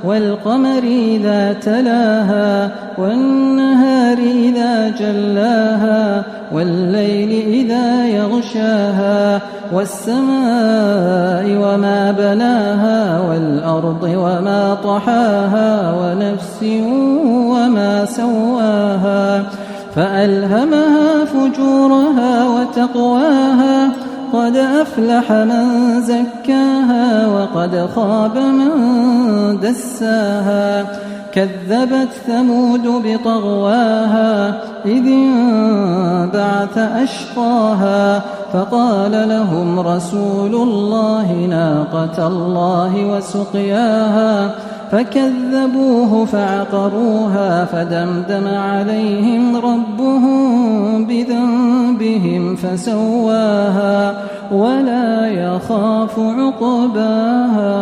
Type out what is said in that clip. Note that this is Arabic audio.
والقمر إذا تلاها والنهار إذا جلاها والليل إذا يغشاها والسماء وما بناها والأرض وما طحاها ونفس وما سواها فألهمها فجورها وتقواها قد أفلح من زكاها وقد خاب من دساها كذبت ثمود بطغواها إذ انبعث أشقاها فقال لهم رسول الله ناقة الله وسقياها فكذبوه فعقروها فدمدم عليهم ربهم بذنبهم فسواها ولا يخاف عقباها.